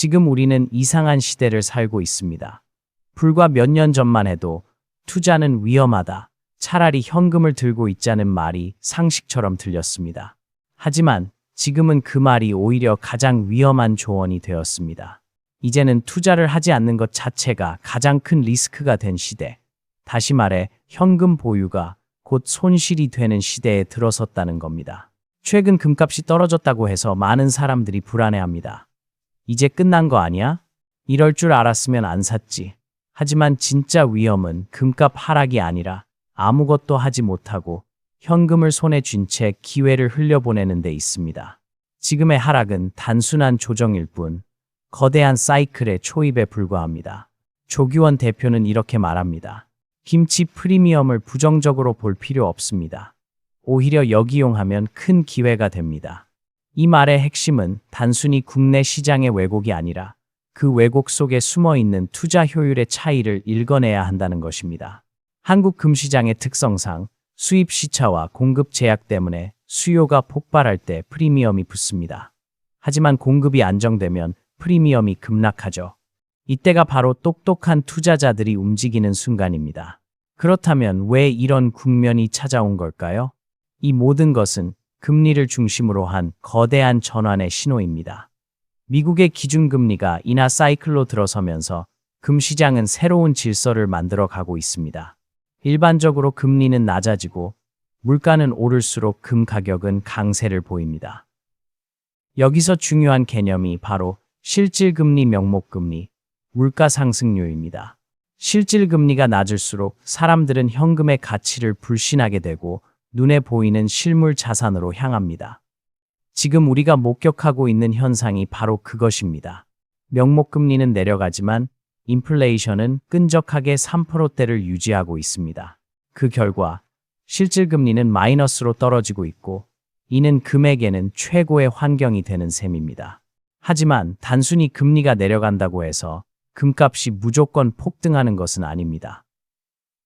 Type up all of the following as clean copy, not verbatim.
지금 우리는 이상한 시대를 살고 있습니다. 불과 몇 년 전만 해도 투자는 위험하다, 차라리 현금을 들고 있자는 말이 상식처럼 들렸습니다. 하지만 지금은 그 말이 오히려 가장 위험한 조언이 되었습니다. 이제는 투자를 하지 않는 것 자체가 가장 큰 리스크가 된 시대. 다시 말해 현금 보유가 곧 손실이 되는 시대에 들어섰다는 겁니다. 최근 금값이 떨어졌다고 해서 많은 사람들이 불안해합니다. 이제 끝난 거 아니야? 이럴 줄 알았으면 안 샀지. 하지만 진짜 위험은 금값 하락이 아니라 아무것도 하지 못하고 현금을 손에 쥔 채 기회를 흘려보내는 데 있습니다. 지금의 하락은 단순한 조정일 뿐 거대한 사이클의 초입에 불과합니다. 조규원 대표는 이렇게 말합니다. 김치 프리미엄을 부정적으로 볼 필요 없습니다. 오히려 역이용하면 큰 기회가 됩니다. 이 말의 핵심은 단순히 국내 시장의 왜곡이 아니라 그 왜곡 속에 숨어있는 투자 효율의 차이를 읽어내야 한다는 것입니다. 한국 금시장의 특성상 수입 시차와 공급 제약 때문에 수요가 폭발할 때 프리미엄이 붙습니다. 하지만 공급이 안정되면 프리미엄이 급락하죠. 이때가 바로 똑똑한 투자자들이 움직이는 순간입니다. 그렇다면 왜 이런 국면이 찾아온 걸까요? 이 모든 것은 금리를 중심으로 한 거대한 전환의 신호입니다. 미국의 기준금리가 인하 사이클로 들어서면서 금시장은 새로운 질서를 만들어 가고 있습니다. 일반적으로 금리는 낮아지고 물가는 오를수록 금 가격은 강세를 보입니다. 여기서 중요한 개념이 바로 실질금리, 명목금리, 물가 상승률입니다. 실질금리가 낮을수록 사람들은 현금의 가치를 불신하게 되고 눈에 보이는 실물 자산으로 향합니다. 지금 우리가 목격하고 있는 현상이 바로 그것입니다. 명목금리는 내려가지만 인플레이션은 끈적하게 3%대를 유지하고 있습니다. 그 결과 실질금리는 마이너스로 떨어지고 있고 이는 금에게는 최고의 환경이 되는 셈입니다. 하지만 단순히 금리가 내려간다고 해서 금값이 무조건 폭등하는 것은 아닙니다.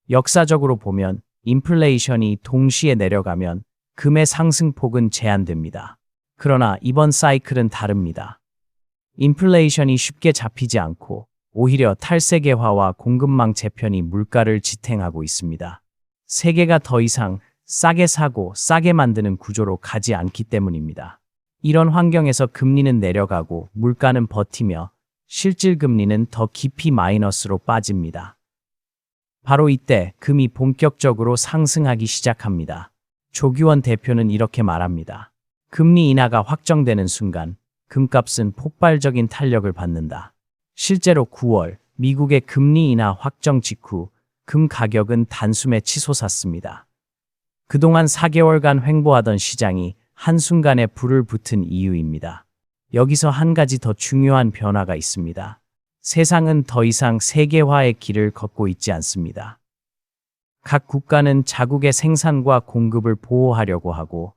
역사적으로 보면 인플레이션이 동시에 내려가면 금의 상승폭은 제한됩니다. 그러나 이번 사이클은 다릅니다. 인플레이션이 쉽게 잡히지 않고 오히려 탈세계화와 공급망 재편이 물가를 지탱하고 있습니다. 세계가 더 이상 싸게 사고 싸게 만드는 구조로 가지 않기 때문입니다. 이런 환경에서 금리는 내려가고 물가는 버티며 실질금리는 더 깊이 마이너스로 빠집니다. 바로 이때 금이 본격적으로 상승하기 시작합니다. 조규원 대표는 이렇게 말합니다. 금리 인하가 확정되는 순간 금값은 폭발적인 탄력을 받는다. 실제로 9월 미국의 금리 인하 확정 직후 금 가격은 단숨에 치솟았습니다. 그동안 4개월간 횡보하던 시장이 한순간에 불을 붙은 이유입니다. 여기서 한 가지 더 중요한 변화가 있습니다. 세상은 더 이상 세계화의 길을 걷고 있지 않습니다. 각 국가는 자국의 생산과 공급을 보호하려고 하고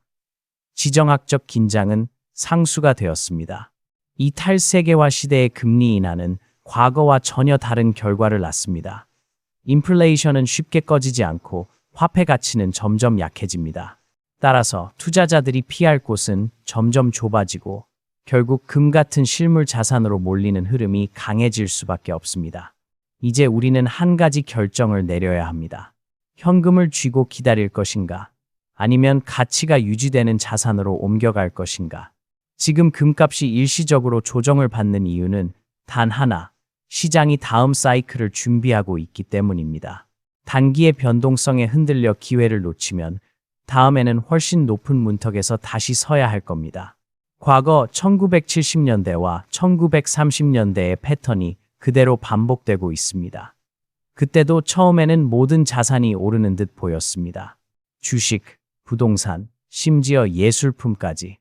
지정학적 긴장은 상수가 되었습니다. 이 탈세계화 시대의 금리 인하는 과거와 전혀 다른 결과를 낳습니다. 인플레이션은 쉽게 꺼지지 않고 화폐 가치는 점점 약해집니다. 따라서 투자자들이 피할 곳은 점점 좁아지고 결국 금 같은 실물 자산으로 몰리는 흐름이 강해질 수밖에 없습니다. 이제 우리는 한 가지 결정을 내려야 합니다. 현금을 쥐고 기다릴 것인가? 아니면 가치가 유지되는 자산으로 옮겨갈 것인가? 지금 금값이 일시적으로 조정을 받는 이유는 단 하나, 시장이 다음 사이클을 준비하고 있기 때문입니다. 단기의 변동성에 흔들려 기회를 놓치면 다음에는 훨씬 높은 문턱에서 다시 서야 할 겁니다. 과거 1970년대와 1930년대의 패턴이 그대로 반복되고 있습니다. 그때도 처음에는 모든 자산이 오르는 듯 보였습니다. 주식, 부동산, 심지어 예술품까지.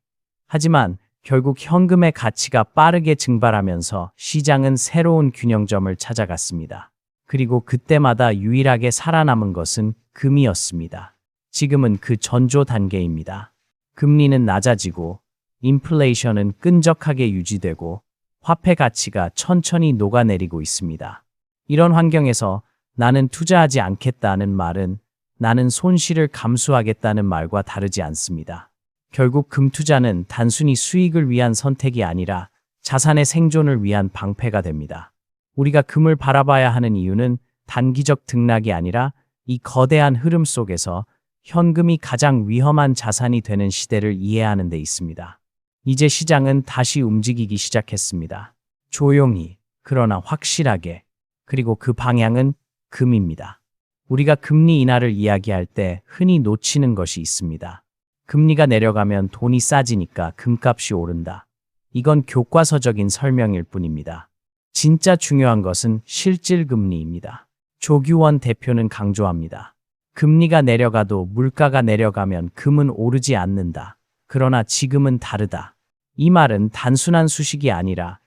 하지만 결국 현금의 가치가 빠르게 증발하면서 시장은 새로운 균형점을 찾아갔습니다. 그리고 그때마다 유일하게 살아남은 것은 금이었습니다. 지금은 그 전조 단계입니다. 금리는 낮아지고 인플레이션은 끈적하게 유지되고 화폐 가치가 천천히 녹아내리고 있습니다. 이런 환경에서 나는 투자하지 않겠다는 말은 나는 손실을 감수하겠다는 말과 다르지 않습니다. 결국 금 투자는 단순히 수익을 위한 선택이 아니라 자산의 생존을 위한 방패가 됩니다. 우리가 금을 바라봐야 하는 이유는 단기적 등락이 아니라 이 거대한 흐름 속에서 현금이 가장 위험한 자산이 되는 시대를 이해하는 데 있습니다. 이제 시장은 다시 움직이기 시작했습니다. 조용히, 그러나 확실하게. 그리고 그 방향은 금입니다. 우리가 금리 인하를 이야기할 때 흔히 놓치는 것이 있습니다. 금리가 내려가면 돈이 싸지니까 금값이 오른다. 이건 교과서적인 설명일 뿐입니다. 진짜 중요한 것은 실질 금리입니다. 조규원 대표는 강조합니다. 금리가 내려가도 물가가 내려가면 금은 오르지 않는다. 그러나 지금은 다르다. 이 말은 단순한 수식이 아니라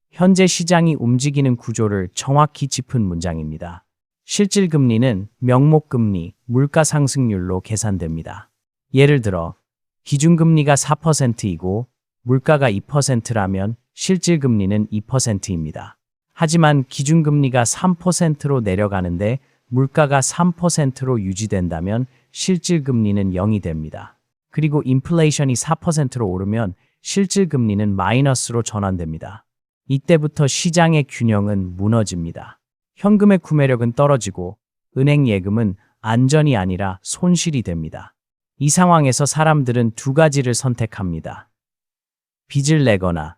현재 시장이 움직이는 구조를 정확히 짚은 문장입니다. 실질 금리는 명목금리, 물가 상승률로 계산됩니다. 예를 들어 기준금리가 4%이고 물가가 2%라면 실질 금리는 2%입니다. 하지만 기준금리가 3%로 내려가는데 물가가 3%로 유지된다면 실질 금리는 0이 됩니다. 그리고 인플레이션이 4%로 오르면 실질 금리는 마이너스로 전환됩니다. 이때부터 시장의 균형은 무너집니다. 현금의 구매력은 떨어지고 은행 예금은 안전이 아니라 손실이 됩니다. 이 상황에서 사람들은 두 가지를 선택합니다. 빚을 내거나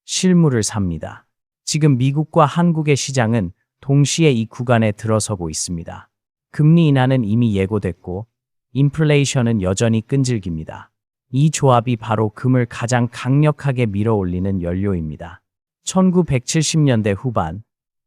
실물을 삽니다. 지금 미국과 한국의 시장은 동시에 이 구간에 들어서고 있습니다. 금리 인하는 이미 예고됐고 인플레이션은 여전히 끈질깁니다. 이 조합이 바로 금을 가장 강력하게 밀어올리는 연료입니다. 1970년대 후반,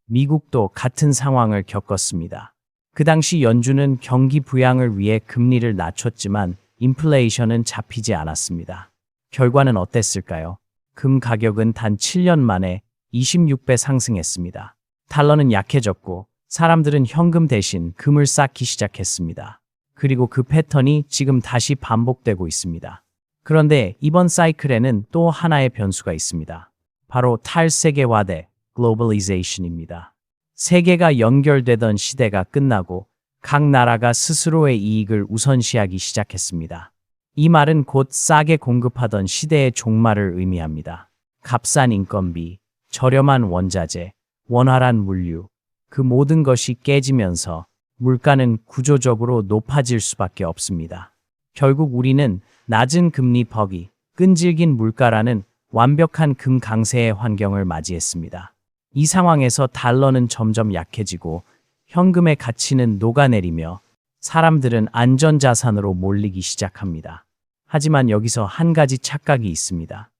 미국도 같은 상황을 겪었습니다. 그 당시 연준은 경기 부양을 위해 금리를 낮췄지만 인플레이션은 잡히지 않았습니다. 결과는 어땠을까요? 금 가격은 단 7년 만에 26배 상승했습니다. 달러는 약해졌고 사람들은 현금 대신 금을 쌓기 시작했습니다. 그리고 그 패턴이 지금 다시 반복되고 있습니다. 그런데 이번 사이클에는 또 하나의 변수가 있습니다. 바로 탈세계화대, 글로벌리제이션입니다. 세계가 연결되던 시대가 끝나고 각 나라가 스스로의 이익을 우선시하기 시작했습니다. 이 말은 곧 싸게 공급하던 시대의 종말을 의미합니다. 값싼 인건비, 저렴한 원자재, 원활한 물류, 그 모든 것이 깨지면서 물가는 구조적으로 높아질 수밖에 없습니다. 결국 우리는 낮은 금리 버기, 끈질긴 물가라는 완벽한 금 강세의 환경을 맞이했습니다. 이 상황에서 달러는 점점 약해지고 현금의 가치는 녹아내리며 사람들은 안전자산으로 몰리기 시작합니다. 하지만 여기서 한 가지 착각이 있습니다.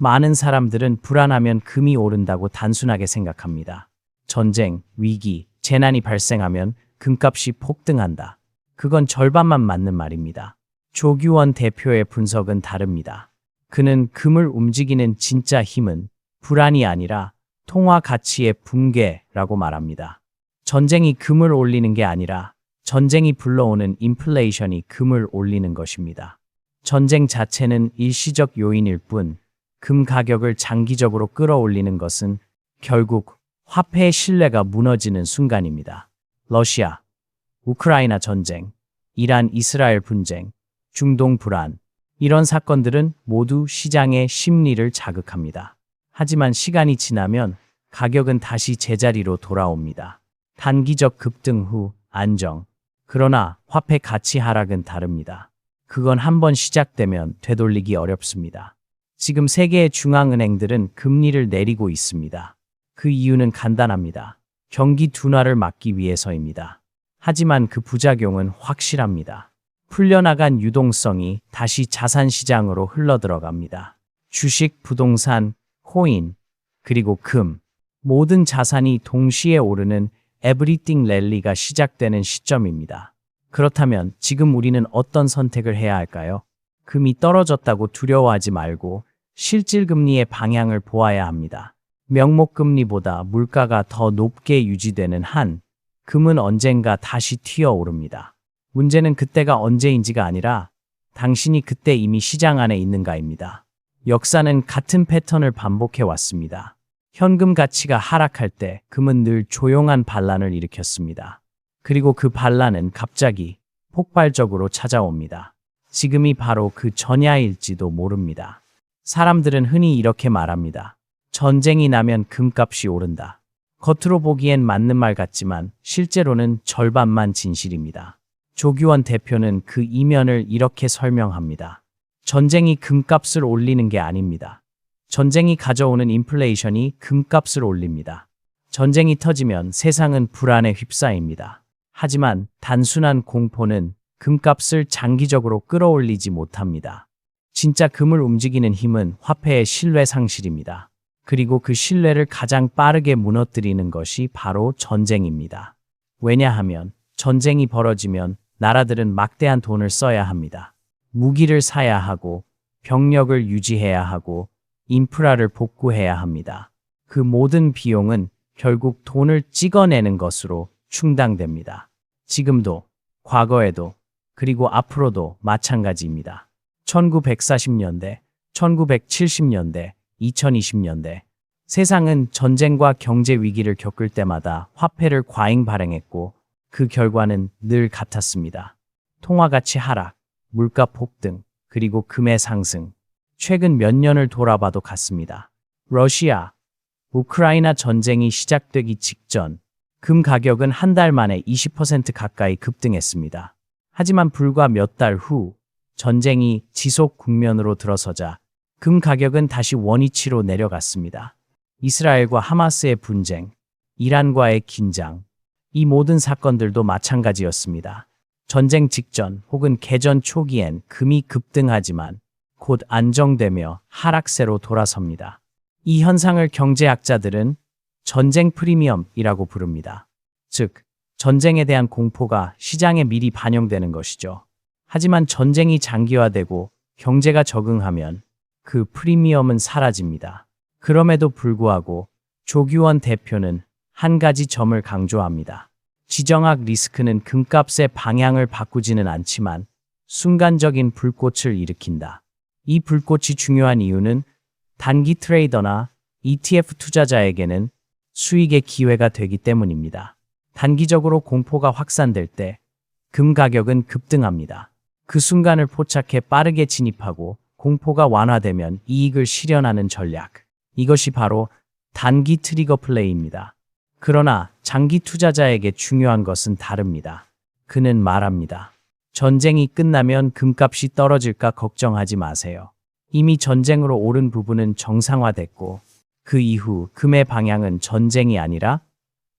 많은 사람들은 불안하면 금이 오른다고 단순하게 생각합니다. 전쟁, 위기, 재난이 발생하면 금값이 폭등한다. 그건 절반만 맞는 말입니다. 조규원 대표의 분석은 다릅니다. 그는 금을 움직이는 진짜 힘은 불안이 아니라 통화 가치의 붕괴라고 말합니다. 전쟁이 금을 올리는 게 아니라 전쟁이 불러오는 인플레이션이 금을 올리는 것입니다. 전쟁 자체는 일시적 요인일 뿐 금 가격을 장기적으로 끌어올리는 것은 결국 화폐의 신뢰가 무너지는 순간입니다. 러시아, 우크라이나 전쟁, 이란 이스라엘 분쟁, 중동 불안, 이런 사건들은 모두 시장의 심리를 자극합니다. 하지만 시간이 지나면 가격은 다시 제자리로 돌아옵니다. 단기적 급등 후 안정. 그러나 화폐 가치 하락은 다릅니다. 그건 한번 시작되면 되돌리기 어렵습니다. 지금 세계의 중앙은행들은 금리를 내리고 있습니다. 그 이유는 간단합니다. 경기 둔화를 막기 위해서입니다. 하지만 그 부작용은 확실합니다. 풀려나간 유동성이 다시 자산 시장으로 흘러들어갑니다. 주식, 부동산, 코인, 그리고 금. 모든 자산이 동시에 오르는 에브리띵 랠리가 시작되는 시점입니다. 그렇다면 지금 우리는 어떤 선택을 해야 할까요? 금이 떨어졌다고 두려워하지 말고 실질 금리의 방향을 보아야 합니다. 명목금리보다 물가가 더 높게 유지되는 한 금은 언젠가 다시 튀어오릅니다. 문제는 그때가 언제인지가 아니라 당신이 그때 이미 시장 안에 있는가입니다. 역사는 같은 패턴을 반복해 왔습니다. 현금 가치가 하락할 때 금은 늘 조용한 반란을 일으켰습니다. 그리고 그 반란은 갑자기 폭발적으로 찾아옵니다. 지금이 바로 그 전야일지도 모릅니다. 사람들은 흔히 이렇게 말합니다. 전쟁이 나면 금값이 오른다. 겉으로 보기엔 맞는 말 같지만 실제로는 절반만 진실입니다. 조규원 대표는 그 이면을 이렇게 설명합니다. 전쟁이 금값을 올리는 게 아닙니다. 전쟁이 가져오는 인플레이션이 금값을 올립니다. 전쟁이 터지면 세상은 불안에 휩싸입니다. 하지만 단순한 공포는 금값을 장기적으로 끌어올리지 못합니다. 진짜 금을 움직이는 힘은 화폐의 신뢰 상실입니다. 그리고 그 신뢰를 가장 빠르게 무너뜨리는 것이 바로 전쟁입니다. 왜냐하면 전쟁이 벌어지면 나라들은 막대한 돈을 써야 합니다. 무기를 사야 하고 병력을 유지해야 하고 인프라를 복구해야 합니다. 그 모든 비용은 결국 돈을 찍어내는 것으로 충당됩니다. 지금도, 과거에도, 그리고 앞으로도 마찬가지입니다. 1940년대, 1970년대, 2020년대, 세상은 전쟁과 경제 위기를 겪을 때마다 화폐를 과잉 발행했고 그 결과는 늘 같았습니다. 통화 가치 하락, 물가 폭등, 그리고 금의 상승. 최근 몇 년을 돌아봐도 같습니다. 러시아, 우크라이나 전쟁이 시작되기 직전 금 가격은 한 달 만에 20% 가까이 급등했습니다. 하지만 불과 몇 달 후 전쟁이 지속 국면으로 들어서자 금 가격은 다시 원위치로 내려갔습니다. 이스라엘과 하마스의 분쟁, 이란과의 긴장, 이 모든 사건들도 마찬가지였습니다. 전쟁 직전 혹은 개전 초기엔 금이 급등하지만 곧 안정되며 하락세로 돌아섭니다. 이 현상을 경제학자들은 전쟁 프리미엄이라고 부릅니다. 즉, 전쟁에 대한 공포가 시장에 미리 반영되는 것이죠. 하지만 전쟁이 장기화되고 경제가 적응하면 그 프리미엄은 사라집니다. 그럼에도 불구하고 조규원 대표는 한 가지 점을 강조합니다. 지정학 리스크는 금값의 방향을 바꾸지는 않지만 순간적인 불꽃을 일으킨다. 이 불꽃이 중요한 이유는 단기 트레이더나 ETF 투자자에게는 수익의 기회가 되기 때문입니다. 단기적으로 공포가 확산될 때 금 가격은 급등합니다. 그 순간을 포착해 빠르게 진입하고 공포가 완화되면 이익을 실현하는 전략. 이것이 바로 단기 트리거 플레이입니다. 그러나 장기 투자자에게 중요한 것은 다릅니다. 그는 말합니다. 전쟁이 끝나면 금값이 떨어질까 걱정하지 마세요. 이미 전쟁으로 오른 부분은 정상화됐고 그 이후 금의 방향은 전쟁이 아니라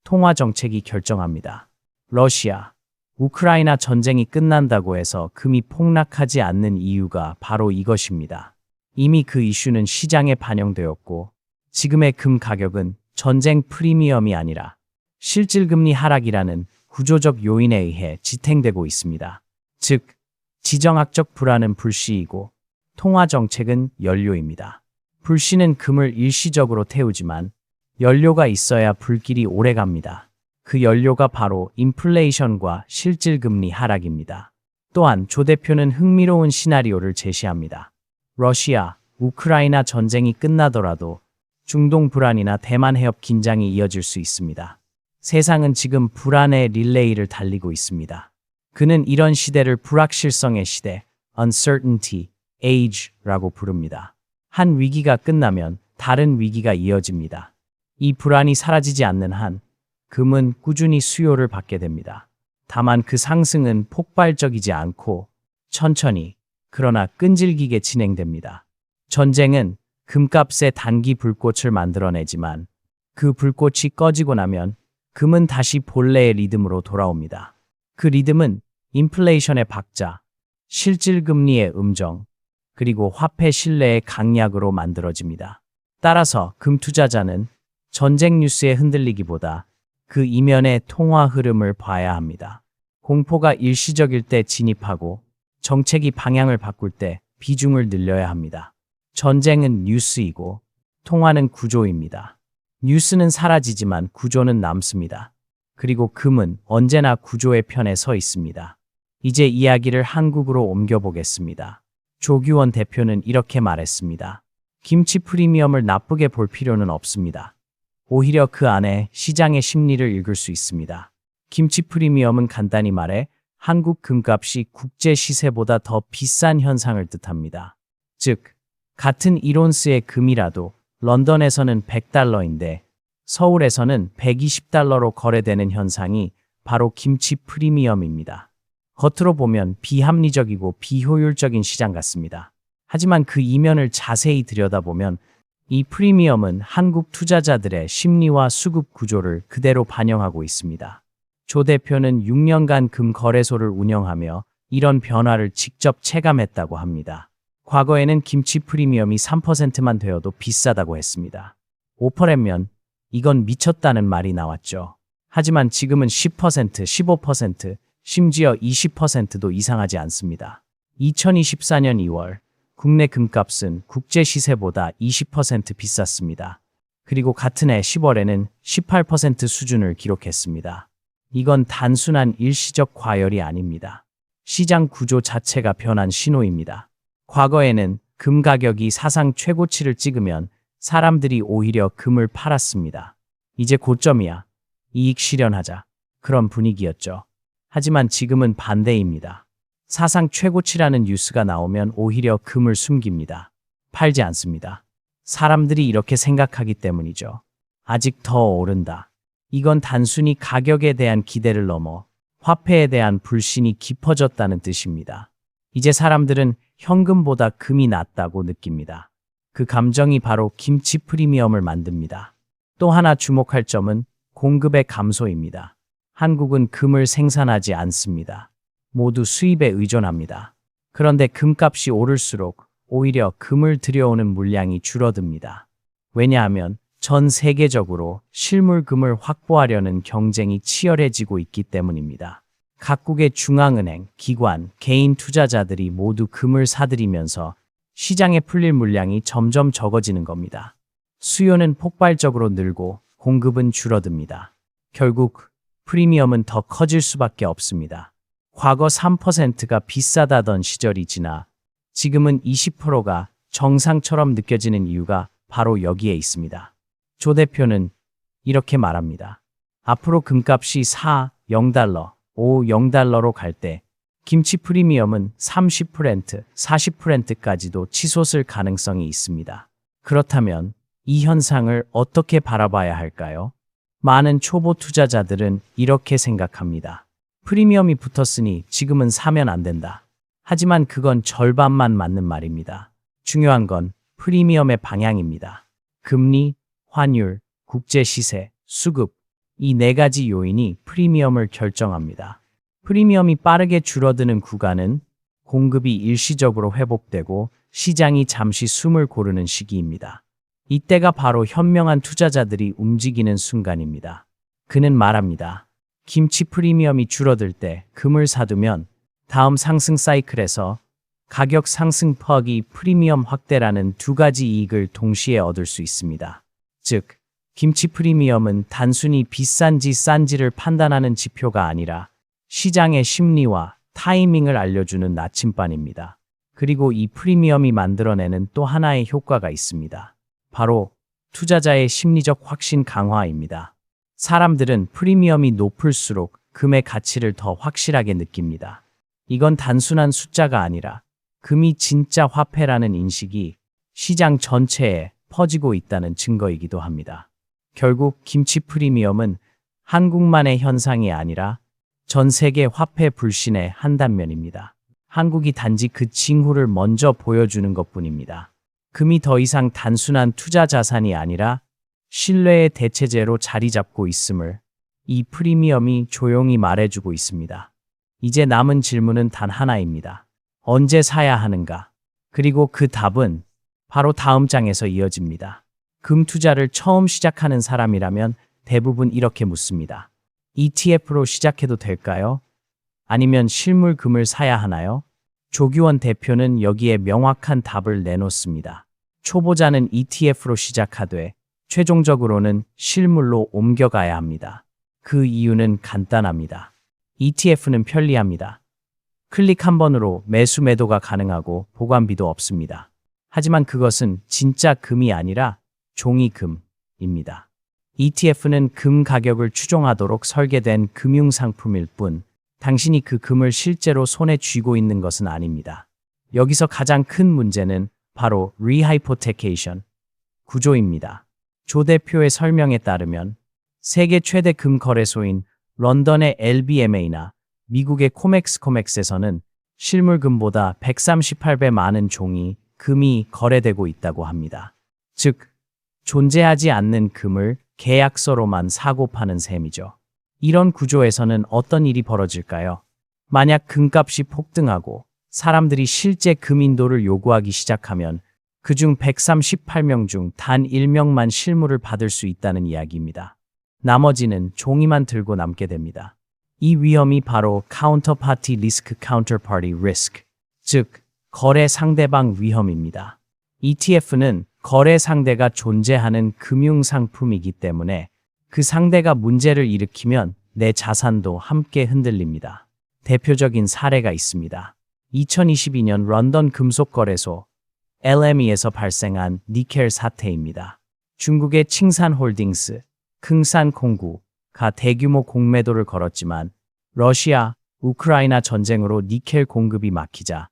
통화 정책이 결정합니다. 러시아, 우크라이나 전쟁이 끝난다고 해서 금이 폭락하지 않는 이유가 바로 이것입니다. 이미 그 이슈는 시장에 반영되었고 지금의 금 가격은 전쟁 프리미엄이 아니라 실질금리 하락이라는 구조적 요인에 의해 지탱되고 있습니다. 즉, 지정학적 불안은 불씨이고 통화 정책은 연료입니다. 불씨는 금을 일시적으로 태우지만 연료가 있어야 불길이 오래갑니다. 그 연료가 바로 인플레이션과 실질금리 하락입니다. 또한 조 대표는 흥미로운 시나리오를 제시합니다. 러시아, 우크라이나 전쟁이 끝나더라도 중동 불안이나 대만 해협 긴장이 이어질 수 있습니다. 세상은 지금 불안의 릴레이를 달리고 있습니다. 그는 이런 시대를 불확실성의 시대, uncertainty age라고 부릅니다. 한 위기가 끝나면 다른 위기가 이어집니다. 이 불안이 사라지지 않는 한 금은 꾸준히 수요를 받게 됩니다. 다만 그 상승은 폭발적이지 않고 천천히 그러나 끈질기게 진행됩니다. 전쟁은 금값의 단기 불꽃을 만들어내지만 그 불꽃이 꺼지고 나면 금은 다시 본래의 리듬으로 돌아옵니다. 그 리듬은 인플레이션의 박자, 실질금리의 음정, 그리고 화폐 신뢰의 강약으로 만들어집니다. 따라서 금 투자자는 전쟁 뉴스에 흔들리기보다 그 이면의 통화 흐름을 봐야 합니다. 공포가 일시적일 때 진입하고 정책이 방향을 바꿀 때 비중을 늘려야 합니다. 전쟁은 뉴스이고 통화는 구조입니다. 뉴스는 사라지지만 구조는 남습니다. 그리고 금은 언제나 구조의 편에 서 있습니다. 이제 이야기를 한국으로 옮겨보겠습니다. 조규원 대표는 이렇게 말했습니다. 김치 프리미엄을 나쁘게 볼 필요는 없습니다. 오히려 그 안에 시장의 심리를 읽을 수 있습니다. 김치 프리미엄은 간단히 말해 한국 금값이 국제 시세보다 더 비싼 현상을 뜻합니다. 즉, 같은 1온스의 금이라도 런던에서는 100달러인데 서울에서는 120달러로 거래되는 현상이 바로 김치 프리미엄입니다. 겉으로 보면 비합리적이고 비효율적인 시장 같습니다. 하지만 그 이면을 자세히 들여다보면 이 프리미엄은 한국 투자자들의 심리와 수급 구조를 그대로 반영하고 있습니다. 조 대표는 6년간 금 거래소를 운영하며 이런 변화를 직접 체감했다고 합니다. 과거에는 김치 프리미엄이 3%만 되어도 비싸다고 했습니다. 5%면 이건 미쳤다는 말이 나왔죠. 하지만 지금은 10%, 15%, 심지어 20%도 이상하지 않습니다. 2024년 2월 국내 금값은 국제 시세보다 20% 비쌌습니다. 그리고 같은 해 10월에는 18% 수준을 기록했습니다. 이건 단순한 일시적 과열이 아닙니다. 시장 구조 자체가 변한 신호입니다. 과거에는 금 가격이 사상 최고치를 찍으면 사람들이 오히려 금을 팔았습니다. 이제 고점이야. 이익 실현하자. 그런 분위기였죠. 하지만 지금은 반대입니다. 사상 최고치라는 뉴스가 나오면 오히려 금을 숨깁니다. 팔지 않습니다. 사람들이 이렇게 생각하기 때문이죠. 아직 더 오른다. 이건 단순히 가격에 대한 기대를 넘어 화폐에 대한 불신이 깊어졌다는 뜻입니다. 이제 사람들은 현금보다 금이 낫다고 느낍니다. 그 감정이 바로 김치 프리미엄을 만듭니다. 또 하나 주목할 점은 공급의 감소입니다. 한국은 금을 생산하지 않습니다. 모두 수입에 의존합니다. 그런데 금값이 오를수록 오히려 금을 들여오는 물량이 줄어듭니다. 왜냐하면 전 세계적으로 실물금을 확보하려는 경쟁이 치열해지고 있기 때문입니다. 각국의 중앙은행, 기관, 개인 투자자들이 모두 금을 사들이면서 시장에 풀릴 물량이 점점 적어지는 겁니다. 수요는 폭발적으로 늘고 공급은 줄어듭니다. 결국 프리미엄은 더 커질 수밖에 없습니다. 과거 3%가 비싸다던 시절이 지나 지금은 20%가 정상처럼 느껴지는 이유가 바로 여기에 있습니다. 조 대표는 이렇게 말합니다. 앞으로 금값이 4, 0달러, 5, 0달러로 갈 때 김치 프리미엄은 30%, 40%까지도 치솟을 가능성이 있습니다. 그렇다면 이 현상을 어떻게 바라봐야 할까요? 많은 초보 투자자들은 이렇게 생각합니다. 프리미엄이 붙었으니 지금은 사면 안 된다. 하지만 그건 절반만 맞는 말입니다. 중요한 건 프리미엄의 방향입니다. 금리, 환율, 국제 시세, 수급, 이 네 가지 요인이 프리미엄을 결정합니다. 프리미엄이 빠르게 줄어드는 구간은 공급이 일시적으로 회복되고 시장이 잠시 숨을 고르는 시기입니다. 이때가 바로 현명한 투자자들이 움직이는 순간입니다. 그는 말합니다. 김치 프리미엄이 줄어들 때 금을 사두면 다음 상승 사이클에서 가격 상승 퍼기 프리미엄 확대라는 두 가지 이익을 동시에 얻을 수 있습니다. 즉, 김치 프리미엄은 단순히 비싼지 싼지를 판단하는 지표가 아니라 시장의 심리와 타이밍을 알려주는 나침반입니다. 그리고 이 프리미엄이 만들어내는 또 하나의 효과가 있습니다. 바로 투자자의 심리적 확신 강화입니다. 사람들은 프리미엄이 높을수록 금의 가치를 더 확실하게 느낍니다. 이건 단순한 숫자가 아니라 금이 진짜 화폐라는 인식이 시장 전체에 퍼지고 있다는 증거이기도 합니다. 결국 김치 프리미엄은 한국만의 현상이 아니라 전 세계 화폐 불신의 한 단면입니다. 한국이 단지 그 징후를 먼저 보여주는 것뿐입니다. 금이 더 이상 단순한 투자 자산이 아니라 신뢰의 대체제로 자리 잡고 있음을 이 프리미엄이 조용히 말해주고 있습니다. 이제 남은 질문은 단 하나입니다. 언제 사야 하는가? 그리고 그 답은 바로 다음 장에서 이어집니다. 금 투자를 처음 시작하는 사람이라면 대부분 이렇게 묻습니다. ETF로 시작해도 될까요? 아니면 실물 금을 사야 하나요? 조규원 대표는 여기에 명확한 답을 내놓습니다. 초보자는 ETF로 시작하되 최종적으로는 실물로 옮겨가야 합니다. 그 이유는 간단합니다. ETF는 편리합니다. 클릭 한 번으로 매수 매도가 가능하고 보관비도 없습니다. 하지만 그것은 진짜 금이 아니라 종이금입니다. ETF는 금 가격을 추종하도록 설계된 금융상품일 뿐 당신이 그 금을 실제로 손에 쥐고 있는 것은 아닙니다. 여기서 가장 큰 문제는 바로 rehypothecation, 구조입니다. 조 대표의 설명에 따르면 세계 최대 금 거래소인 런던의 LBMA나 미국의 코맥스에서는 실물금보다 138배 많은 종이 금이 거래되고 있다고 합니다. 즉, 존재하지 않는 금을 계약서로만 사고 파는 셈이죠. 이런 구조에서는 어떤 일이 벌어질까요? 만약 금값이 폭등하고 사람들이 실제 금 인도를 요구하기 시작하면 그중 138명 중 단 1명만 실물을 받을 수 있다는 이야기입니다. 나머지는 종이만 들고 남게 됩니다. 이 위험이 바로 Counterparty Risk, Counterparty Risk, 즉 거래 상대방 위험입니다. ETF는 거래 상대가 존재하는 금융상품이기 때문에 그 상대가 문제를 일으키면 내 자산도 함께 흔들립니다. 대표적인 사례가 있습니다. 2022년 런던 금속거래소 LME에서 발생한 니켈 사태입니다. 중국의 칭산홀딩스, 긍산콩구가 대규모 공매도를 걸었지만 러시아, 우크라이나 전쟁으로 니켈 공급이 막히자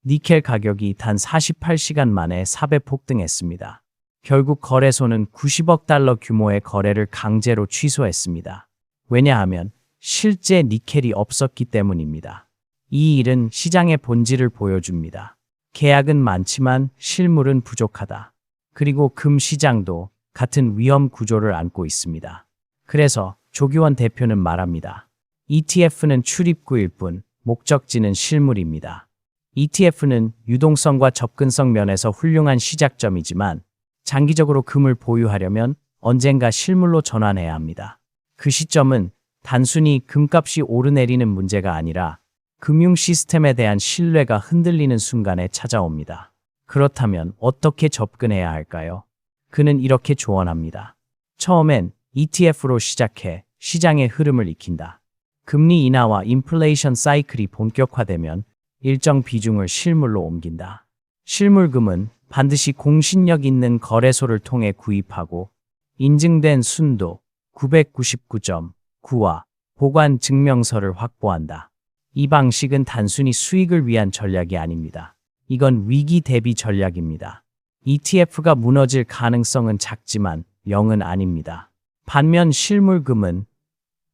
니켈 가격이 단 48시간 만에 4배 폭등했습니다. 결국 거래소는 90억 달러 규모의 거래를 강제로 취소했습니다. 왜냐하면 실제 니켈이 없었기 때문입니다. 이 일은 시장의 본질을 보여줍니다. 계약은 많지만 실물은 부족하다. 그리고 금 시장도 같은 위험 구조를 안고 있습니다. 그래서 조규원 대표는 말합니다. ETF는 출입구일 뿐 목적지는 실물입니다. ETF는 유동성과 접근성 면에서 훌륭한 시작점이지만 장기적으로 금을 보유하려면 언젠가 실물로 전환해야 합니다. 그 시점은 단순히 금값이 오르내리는 문제가 아니라 금융 시스템에 대한 신뢰가 흔들리는 순간에 찾아옵니다. 그렇다면 어떻게 접근해야 할까요? 그는 이렇게 조언합니다. 처음엔 ETF로 시작해 시장의 흐름을 익힌다. 금리 인하와 인플레이션 사이클이 본격화되면 일정 비중을 실물로 옮긴다. 실물금은 반드시 공신력 있는 거래소를 통해 구입하고 인증된 순도 999.9와 보관 증명서를 확보한다. 이 방식은 단순히 수익을 위한 전략이 아닙니다. 이건 위기 대비 전략입니다. ETF가 무너질 가능성은 작지만 0은 아닙니다. 반면 실물금은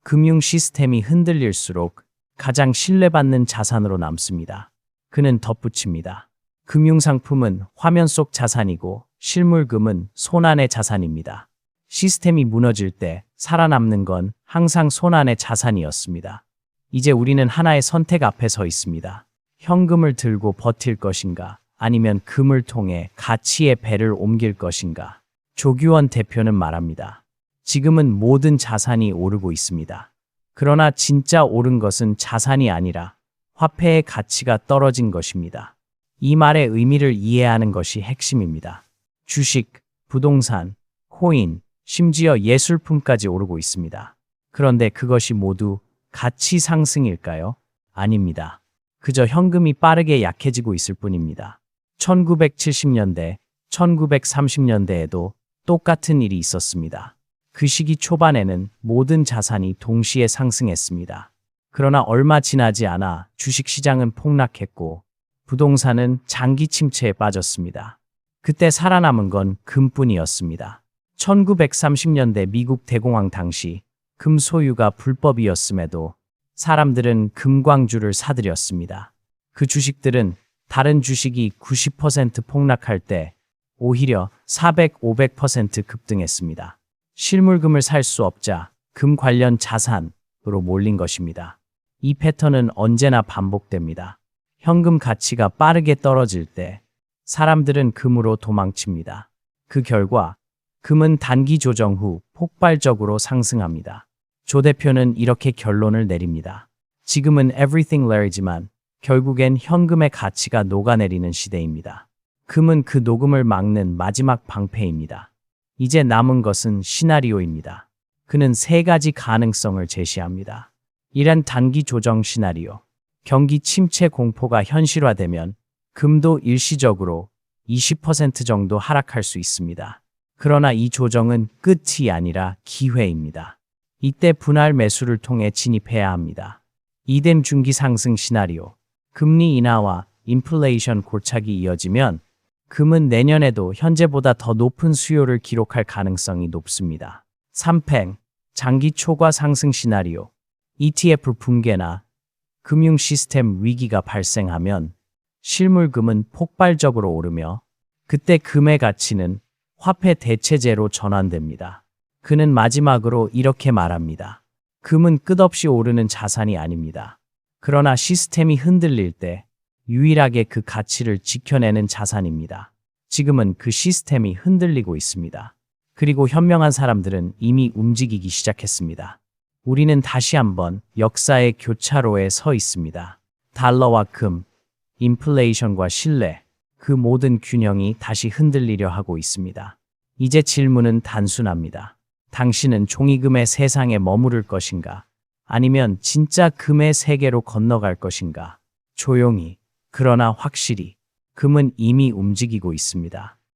금융 시스템이 흔들릴수록 가장 신뢰받는 자산으로 남습니다. 그는 덧붙입니다. 금융상품은 화면 속 자산이고 실물금은 손안의 자산입니다. 시스템이 무너질 때 살아남는 건 항상 손안의 자산이었습니다. 이제 우리는 하나의 선택 앞에 서 있습니다. 현금을 들고 버틸 것인가, 아니면 금을 통해 가치의 배를 옮길 것인가. 조규원 대표는 말합니다. 지금은 모든 자산이 오르고 있습니다. 그러나 진짜 오른 것은 자산이 아니라 화폐의 가치가 떨어진 것입니다. 이 말의 의미를 이해하는 것이 핵심입니다. 주식, 부동산, 코인, 심지어 예술품까지 오르고 있습니다. 그런데 그것이 모두 가치 상승일까요? 아닙니다. 그저 현금이 빠르게 약해지고 있을 뿐입니다. 1970년대, 1930년대에도 똑같은 일이 있었습니다. 그 시기 초반에는 모든 자산이 동시에 상승했습니다. 그러나 얼마 지나지 않아 주식시장은 폭락했고 부동산은 장기 침체에 빠졌습니다. 그때 살아남은 건 금뿐이었습니다. 1930년대 미국 대공황 당시 금 소유가 불법이었음에도 사람들은 금광주를 사들였습니다. 그 주식들은 다른 주식이 90% 폭락할 때 오히려 400, 500% 급등했습니다. 실물금을 살 수 없자 금 관련 자산으로 몰린 것입니다. 이 패턴은 언제나 반복됩니다. 현금 가치가 빠르게 떨어질 때 사람들은 금으로 도망칩니다. 그 결과 금은 단기 조정 후 폭발적으로 상승합니다. 조 대표는 이렇게 결론을 내립니다. 지금은 everything rare이지만 결국엔 현금의 가치가 녹아내리는 시대입니다. 금은 그 녹음을 막는 마지막 방패입니다. 이제 남은 것은 시나리오입니다. 그는 세 가지 가능성을 제시합니다. 1. 단기 조정 시나리오. 경기 침체 공포가 현실화되면 금도 일시적으로 20% 정도 하락할 수 있습니다. 그러나 이 조정은 끝이 아니라 기회입니다. 이때 분할 매수를 통해 진입해야 합니다. 2. 중기 상승 시나리오. 금리 인하와 인플레이션 골착이 이어지면 금은 내년에도 현재보다 더 높은 수요를 기록할 가능성이 높습니다. 3팽, 장기 초과 상승 시나리오. ETF 붕괴나 금융 시스템 위기가 발생하면 실물금은 폭발적으로 오르며 그때 금의 가치는 화폐 대체제로 전환됩니다. 그는 마지막으로 이렇게 말합니다. 금은 끝없이 오르는 자산이 아닙니다. 그러나 시스템이 흔들릴 때 유일하게 그 가치를 지켜내는 자산입니다. 지금은 그 시스템이 흔들리고 있습니다. 그리고 현명한 사람들은 이미 움직이기 시작했습니다. 우리는 다시 한번 역사의 교차로에 서 있습니다. 달러와 금, 인플레이션과 신뢰, 그 모든 균형이 다시 흔들리려 하고 있습니다. 이제 질문은 단순합니다. 당신은 종이금의 세상에 머무를 것인가? 아니면 진짜 금의 세계로 건너갈 것인가? 조용히, 그러나 확실히, 금은 이미 움직이고 있습니다.